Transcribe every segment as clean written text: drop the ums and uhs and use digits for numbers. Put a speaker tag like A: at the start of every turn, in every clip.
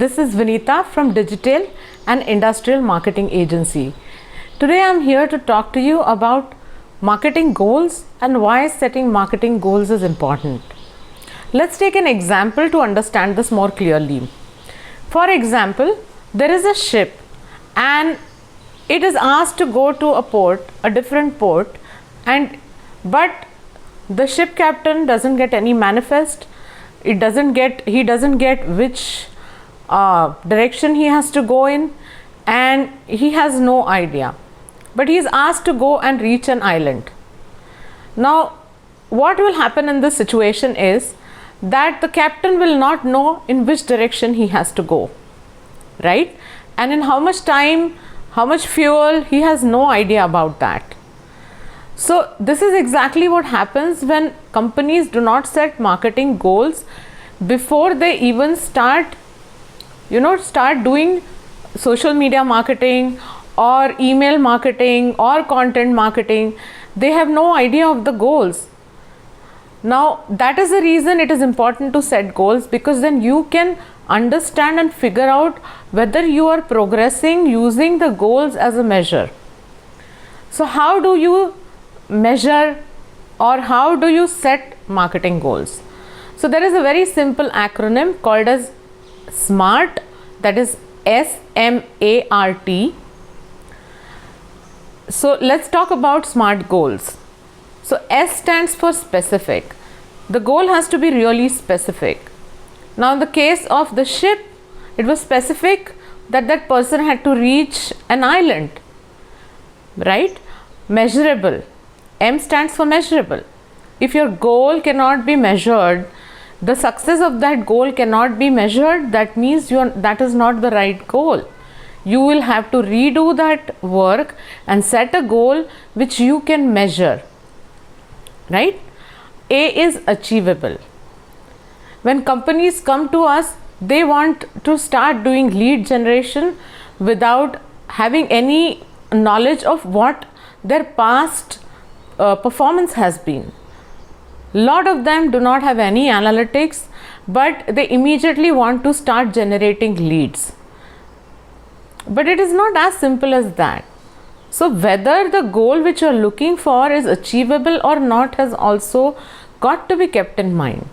A: This is Vinita from Digital and Industrial Marketing Agency. Today I am here to talk to you about marketing goals and why setting marketing goals is important. Let's take an example to understand this more clearly. For example, there is a ship and it is asked to go to a port, a different port, but the ship captain doesn't get any manifest. He doesn't get which direction he has to go in, and he has no idea, but he is asked to go and reach an island. Now what will happen in this situation is that the captain will not know in which direction he has to go, right? And in how much time, how much fuel, he has no idea about that. So this is exactly what happens when companies do not set marketing goals before they even start doing social media marketing or email marketing or content marketing. They have no idea of the goals. Now that is the reason it is important to set goals, because then you can understand and figure out whether you are progressing using the goals as a measure. So how do you measure or how do you set marketing goals? So there is a very simple acronym called as SMART, that is SMART. So let's talk about SMART goals. So S stands for specific. The goal has to be really specific. Now in the case of the ship, it was specific that person had to reach an island, right? Measurable. M stands for measurable. If your goal cannot be measured, the success of that goal cannot be measured, that means that is not the right goal. You will have to redo that work and set a goal which you can measure, right? A is achievable. When companies come to us, they want to start doing lead generation without having any knowledge of what their past performance has been. Lot of them do not have any analytics, but they immediately want to start generating leads. But it is not as simple as that. So whether the goal which you are looking for is achievable or not has also got to be kept in mind.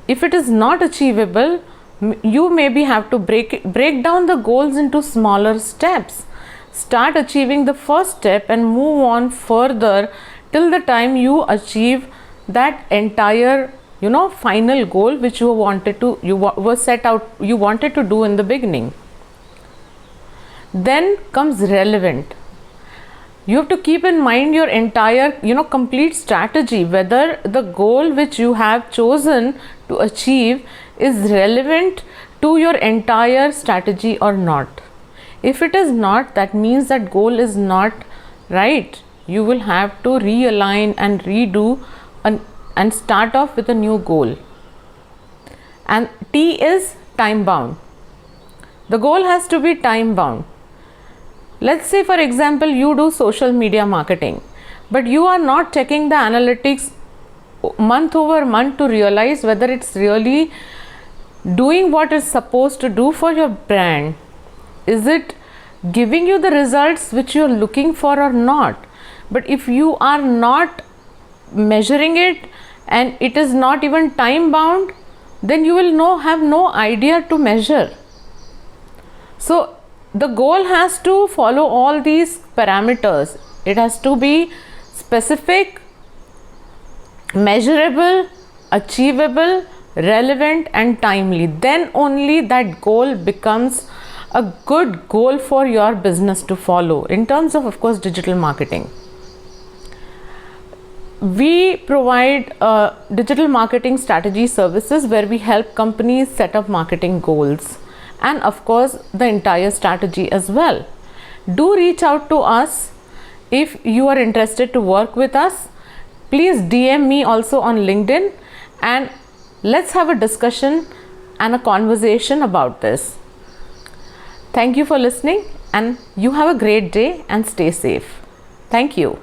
A: If it is not achievable, you maybe have to break down the goals into smaller steps. Start achieving the first step and move on further till the time you achieve that entire final goal which you wanted to do in the beginning. Then comes relevant. You have to keep in mind your entire complete strategy, whether the goal which you have chosen to achieve is relevant to your entire strategy or not. If it is not, that means that goal is not right. You will have to realign and redo and start off with a new goal. And T is time bound. The goal has to be time bound. Let's say for example you do social media marketing, but you are not checking the analytics month over month to realize whether it's really doing what it's supposed to do for your brand. Is it giving you the results which you're looking for or not? But if you are not measuring it and it is not even time bound, then you will have no idea to measure. So the goal has to follow all these parameters. It has to be specific, measurable, achievable, relevant and timely. Then only that goal becomes a good goal for your business to follow in terms of course digital marketing. We provide digital marketing strategy services where we help companies set up marketing goals and of course the entire strategy as well. Do reach out to us if you are interested to work with us. Please DM me also on LinkedIn and let's have a discussion and a conversation about this. Thank you for listening and you have a great day and stay safe. Thank you.